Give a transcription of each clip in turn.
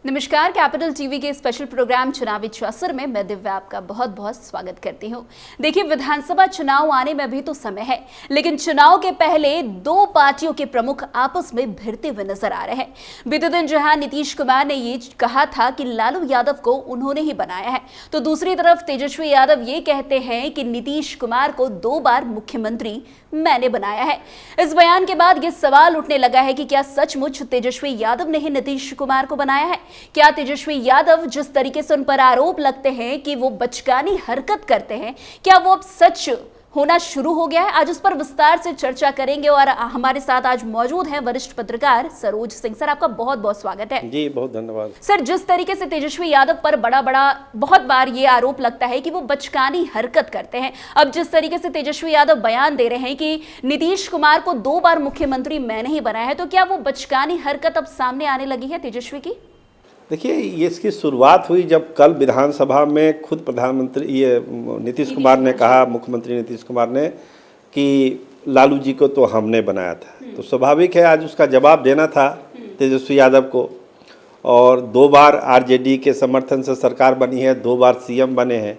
नमस्कार, capital TV के special programme चुनावी चौसर में मैं दिव्या आपका बहुत बहुत स्वागत करती हूं। देखिए, विधानसभा चुनाव आने में अभी तो समय है, लेकिन चुनाव के पहले दो पार्टियों के प्रमुख आपस में भिड़ते हुए नजर आ रहे हैं। बीते दिन जहां नीतीश कुमार ने ये कहा था कि लालू यादव को उन्होंने ही बनाया है, तो दूसरी तरफ तेजस्वी यादव ये कहते हैं कि नीतीश कुमार को 2 बार मुख्यमंत्री मैंने बनाया है। इस बयान के बाद ये सवाल उठने लगा है कि क्या सचमुच तेजस्वी यादव ने ही नीतीश कुमार को बनाया है? क्या तेजस्वी यादव जिस तरीके से उन पर आरोप लगते हैं कि वो बचकानी हरकत करते हैं, क्या वो अब सच होना शुरू हो गया है? आज उस पर विस्तार से चर्चा करेंगे और हमारे साथ आज मौजूद हैं वरिष्ठ पत्रकार सरोज सिंह। सर, आपका बहुत बहुत स्वागत है। जी, बहुत धन्यवाद। सर, जिस तरीके से तेजस्वी यादव पर बहुत बार ये आरोप लगता है कि वो बचकानी हरकत करते हैं, अब जिस तरीके से तेजस्वी यादव बयान दे रहे हैं कि नीतीश कुमार को 2 बार मुख्यमंत्री मैंने ही बनाया है, तो क्या वो बचकानी हरकत अब सामने आने लगी है तेजस्वी की? देखिए, ये इसकी शुरुआत हुई जब कल विधानसभा में खुद प्रधानमंत्री नीतीश कुमार ने कहा, मुख्यमंत्री नीतीश कुमार ने, कि लालू जी को तो हमने बनाया था। तो स्वाभाविक है आज उसका जवाब देना था तेजस्वी यादव को। और 2 बार आरजेडी के समर्थन से सरकार बनी है, 2 बार सीएम बने हैं,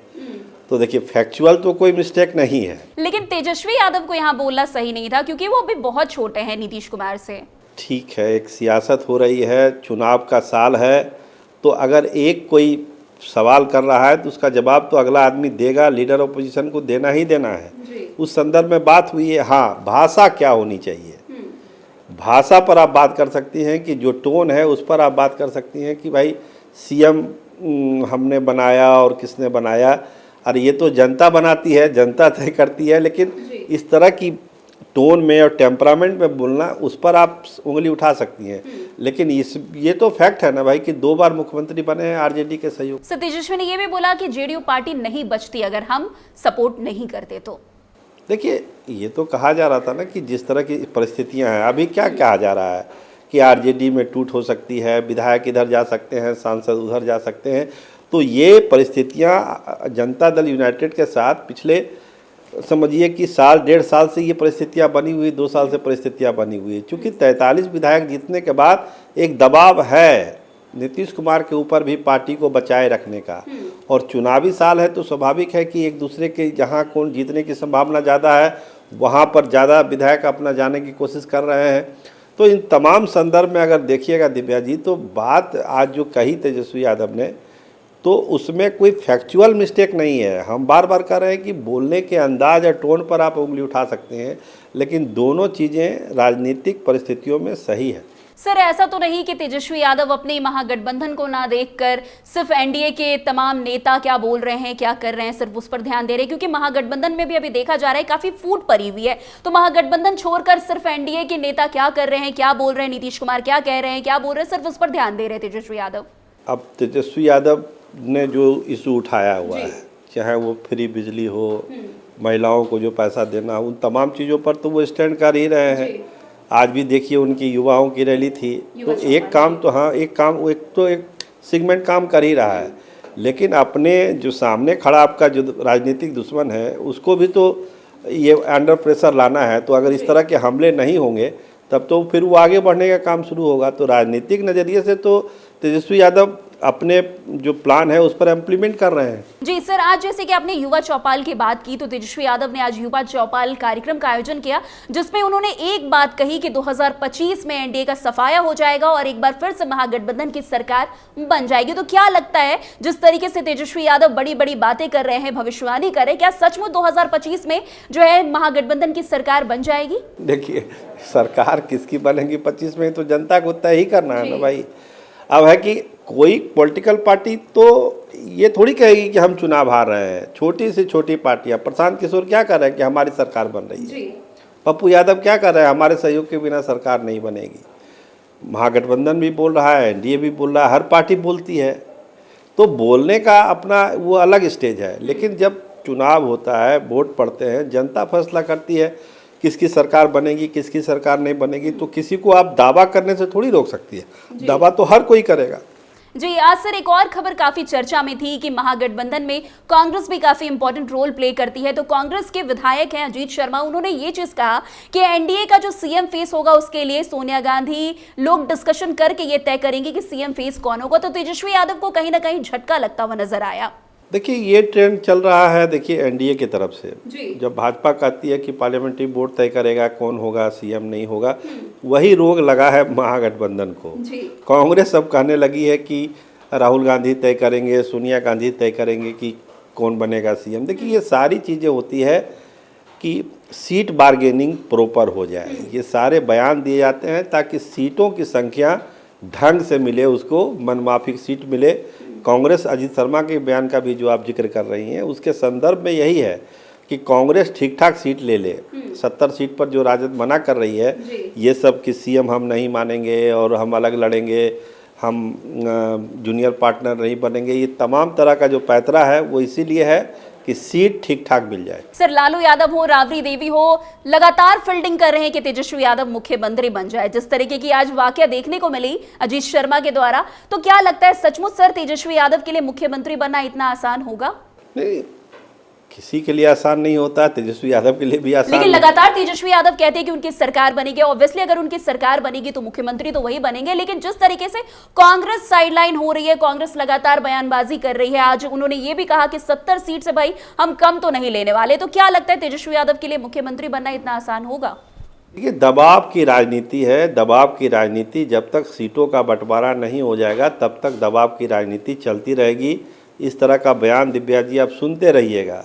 तो देखिए फैक्चुअल तो कोई मिस्टेक नहीं है। लेकिन तेजस्वी यादव को यहाँ बोलना सही नहीं था, क्योंकि वो अभी बहुत छोटे हैं नीतीश कुमार से। ठीक है, एक सियासत हो रही है, चुनाव का साल है, तो अगर एक कोई सवाल कर रहा है तो उसका जवाब तो अगला आदमी देगा, लीडर ऑपोजिशन को देना ही देना है। उस संदर्भ में बात हुई है। हाँ, भाषा क्या होनी चाहिए, भाषा पर आप बात कर सकती हैं कि जो टोन है उस पर आप बात कर सकती हैं कि भाई सीएम हमने बनाया और किसने बनाया। अरे ये तो जनता बनाती है, जनता तय करती है, लेकिन इस तरह की टोन में और टेम्परामेंट में बोलना, उस पर आप उंगली उठा सकती हैं। लेकिन ये तो फैक्ट है ना भाई कि 2 बार मुख्यमंत्री बने हैं आरजेडी के सहयोग से। तेजस्वी ने यह भी बोला कि जेडीयू पार्टी नहीं बचती अगर हम सपोर्ट नहीं करते तो। देखिए, ये तो कहा जा रहा था ना कि जिस तरह की परिस्थितियां हैं, अभी क्या कहा जा रहा है कि आरजेडी में टूट हो सकती है, विधायक इधर जा सकते हैं, सांसद उधर जा सकते हैं। तो ये परिस्थितियां जनता दल यूनाइटेड के साथ पिछले समझिए कि साल 1.5 साल से ये परिस्थितियां बनी हुई, 2 साल से परिस्थितियां बनी हुई है। चूँकि 43 विधायक जीतने के बाद एक दबाव है नीतीश कुमार के ऊपर भी पार्टी को बचाए रखने का, और चुनावी साल है तो स्वाभाविक है कि एक दूसरे के जहां कौन जीतने की संभावना ज़्यादा है वहां पर ज़्यादा विधायक अपना जाने की कोशिश कर रहे हैं। तो इन तमाम संदर्भ में अगर देखिएगा दिव्या जी, तो बात आज जो कही तेजस्वी यादव ने, तो उसमें कोई फैक्चुअल मिस्टेक नहीं है। हम बार बार कह रहे हैं कि बोलने के अंदाज या टोन पर आप उंगली उठा सकते हैं, लेकिन दोनों चीज़ें राजनीतिक परिस्थितियों में सही है। सर, ऐसा तो नहीं कि तेजस्वी यादव अपने महागठबंधन को ना देखकर सिर्फ एनडीए के तमाम नेता क्या बोल रहे हैं, क्या कर रहे हैं, सिर्फ उस पर ध्यान दे रहे हैं? क्योंकि महागठबंधन में भी अभी देखा जा रहा है काफी फूट पड़ी हुई है, तो महागठबंधन छोड़कर सिर्फ एनडीए के नेता क्या कर रहे हैं, क्या बोल रहे हैं, नीतीश कुमार क्या कह रहे हैं, क्या बोल रहे हैं, सिर्फ उस पर ध्यान दे रहे हैं तेजस्वी यादव। अब तेजस्वी यादव ने जो इशू उठाया हुआ है, चाहे वो फ्री बिजली हो, महिलाओं को जो पैसा देना, उन तमाम चीज़ों पर तो वो स्टैंड कर ही रहे हैं। आज भी देखिए उनकी युवाओं की रैली थी, तो एक काम तो हाँ एक सेगमेंट काम कर ही रहा है, लेकिन अपने जो सामने खड़ा आपका जो राजनीतिक दुश्मन है उसको भी तो ये अंडर प्रेशर लाना है। तो अगर इस तरह के हमले नहीं होंगे तब तो फिर वो आगे बढ़ने का काम शुरू होगा। तो राजनीतिक नज़रिए से तो तेजस्वी यादव अपने जो प्लान है उस पर इम्प्लीमेंट कर रहे हैं। जी सर, आज जैसे कि आपने युवा चौपाल की बात की, तो तेजस्वी यादव ने आज युवा चौपाल कार्यक्रम का आयोजन किया, जिसमें उन्होंने एक बात कही कि 2025 में एनडीए का सफाया हो जाएगा और एक बार फिर से महागठबंधन की सरकार बन जाएगी। तो क्या लगता है, जिस तरीके से तेजस्वी यादव बड़ी बड़ी बातें कर रहे हैं, भविष्यवाणी कर रहे हैं, क्या सचमुच 2025 में जो है महागठबंधन की सरकार बन जाएगी? देखिए, सरकार किसकी बनेगी 25 में, तो जनता को तय ही करना है ना भाई। अब है कि कोई पॉलिटिकल पार्टी तो ये थोड़ी कहेगी कि हम चुनाव हार रहे हैं। छोटी से छोटी पार्टियां, प्रशांत किशोर क्या कर रहे हैं कि हमारी सरकार बन रही है, पप्पू यादव क्या कर रहे हैं, हमारे सहयोग के बिना सरकार नहीं बनेगी। महागठबंधन भी बोल रहा है, एनडीए भी बोल रहा है, हर पार्टी बोलती है। तो बोलने का अपना वो अलग स्टेज है, लेकिन जब चुनाव होता है, वोट पड़ते हैं, जनता फैसला करती है किसकी सरकार बनेगी, किसकी सरकार नहीं बनेगी। तो किसी को आप दावा करने से थोड़ी रोक सकती है, दावा तो हर कोई करेगा। जी, आज सर एक और खबर काफी चर्चा में थी कि महागठबंधन में कांग्रेस भी काफी इंपॉर्टेंट रोल प्ले करती है। तो कांग्रेस के विधायक हैं अजीत शर्मा, उन्होंने ये चीज कहा कि एनडीए का जो सीएम फेस होगा उसके लिए सोनिया गांधी लोग डिस्कशन करके ये तय करेंगे कि सीएम फेस कौन होगा। तो तेजस्वी यादव को कहीं ना कहीं झटका लगता हुआ नजर आया। देखिए, ये ट्रेंड चल रहा है। देखिए, एनडीए की तरफ से जी। जब भाजपा कहती है कि पार्लियामेंट्री बोर्ड तय करेगा कौन होगा सीएम नहीं होगा, वही रोग लगा है महागठबंधन को। जी। कांग्रेस अब कहने लगी है कि राहुल गांधी तय करेंगे, सोनिया गांधी तय करेंगे कि कौन बनेगा सीएम। देखिए, ये सारी चीज़ें होती है कि सीट बार्गेनिंग प्रॉपर हो जाए। ये सारे बयान दिए जाते हैं ताकि सीटों की संख्या ढंग से मिले, उसको मनमाफिक सीट मिले। कांग्रेस अजीत शर्मा के बयान का भी जो आप जिक्र कर रही हैं उसके संदर्भ में यही है कि कांग्रेस ठीक ठाक सीट ले ले। 70 सीट पर जो राजद मना कर रही है, ये सब कि सीएम हम नहीं मानेंगे और हम अलग लड़ेंगे, हम जूनियर पार्टनर नहीं बनेंगे, ये तमाम तरह का जो पैतरा है वो इसीलिए है कि सीट ठीक ठाक मिल जाए। सर, लालू यादव हो, राबड़ी देवी हो, लगातार फील्डिंग कर रहे हैं कि तेजस्वी यादव मुख्यमंत्री बन जाए। जिस तरीके की आज वाकया देखने को मिली अजीत शर्मा के द्वारा, तो क्या लगता है सचमुच सर तेजस्वी यादव के लिए मुख्यमंत्री बनना इतना आसान होगा? नहीं, किसी के लिए आसान नहीं होता, तेजस्वी यादव के लिए भी आसान। लेकिन लगातार तेजस्वी यादव कहते हैं कि उनकी सरकार बनेगी। ऑब्वियसली अगर उनकी सरकार बनेगी तो मुख्यमंत्री तो वही बनेंगे। लेकिन जिस तरीके से कांग्रेस साइडलाइन हो रही है, कांग्रेस लगातार बयानबाजी कर रही है, आज उन्होंने ये भी कहा कि 70 सीट से भाई हम कम तो नहीं लेने वाले। तो क्या लगता है तेजस्वी यादव के लिए मुख्यमंत्री बनना इतना आसान होगा? देखिए, दबाव की राजनीति है। दबाव की राजनीति जब तक सीटों का बंटवारा नहीं हो जाएगा तब तक दबाव की राजनीति चलती रहेगी। इस तरह का बयान दिव्या जी आप सुनते रहिएगा।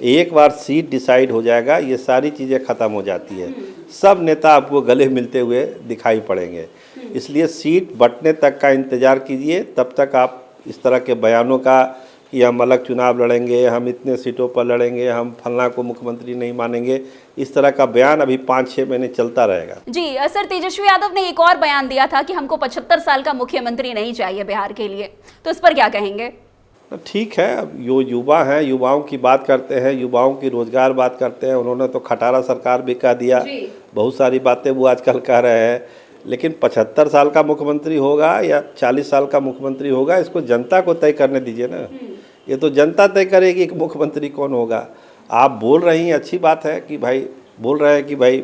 एक बार सीट डिसाइड हो जाएगा, ये सारी चीज़ें ख़त्म हो जाती है। सब नेता आपको गले मिलते हुए दिखाई पड़ेंगे। इसलिए सीट बंटने तक का इंतज़ार कीजिए। तब तक आप इस तरह के बयानों का कि हम अलग चुनाव लड़ेंगे, हम इतने सीटों पर लड़ेंगे, हम फलना को मुख्यमंत्री नहीं मानेंगे, इस तरह का बयान अभी 5-6 महीने चलता रहेगा। जी सर, तेजस्वी यादव ने एक और बयान दिया था कि हमको 75 साल का मुख्यमंत्री नहीं चाहिए बिहार के लिए। तो इस पर क्या कहेंगे? ठीक है, अब जो युवा हैं, युवाओं की बात करते हैं, युवाओं की रोजगार बात करते हैं। उन्होंने तो खटारा सरकार भी कह दिया, बहुत सारी बातें वो आजकल कह रहे हैं। लेकिन 75 साल का मुख्यमंत्री होगा या 40 साल का मुख्यमंत्री होगा, इसको जनता को तय करने दीजिए ना। ये तो जनता तय करेगी कि मुख्यमंत्री कौन होगा। आप बोल रही हैं, अच्छी बात है कि भाई बोल रहे हैं कि भाई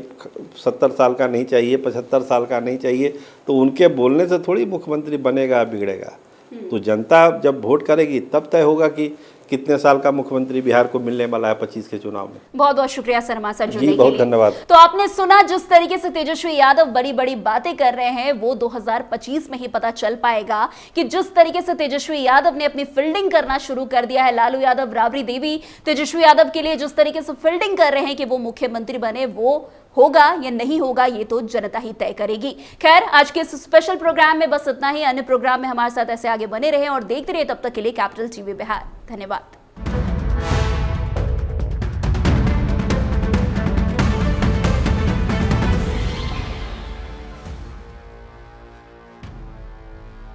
70 साल का नहीं चाहिए, 75 साल का नहीं चाहिए, तो उनके बोलने से थोड़ी मुख्यमंत्री बनेगा बिगड़ेगा। तो जनता जब वोट करेगी तब तय होगा कि कितने साल का मुख्यमंत्री बिहार को मिलने वाला है 25 के चुनाव में। बहुत बहुत शुक्रिया सर हमारे साथ जुड़ने के लिए। बहुत धन्यवाद। तो आपने सुना जिस तरीके से तेजस्वी यादव बड़ी बड़ी बातें कर रहे हैं, वो 2025 में ही पता चल पाएगा कि जिस तरीके से तेजस्वी यादव ने अपनी फील्डिंग करना शुरू कर दिया है। लालू यादव, राबड़ी देवी तेजस्वी यादव के लिए जिस तरीके से फील्डिंग कर रहे हैं कि वो मुख्यमंत्री बने, वो होगा या नहीं होगा ये तो जनता ही तय करेगी। खैर, आज के इस स्पेशल प्रोग्राम में बस इतना ही। अन्य प्रोग्राम में हमारे साथ ऐसे आगे बने रहें और देखते रहिए। तब तक के लिए कैपिटल टीवी बिहार। धन्यवाद।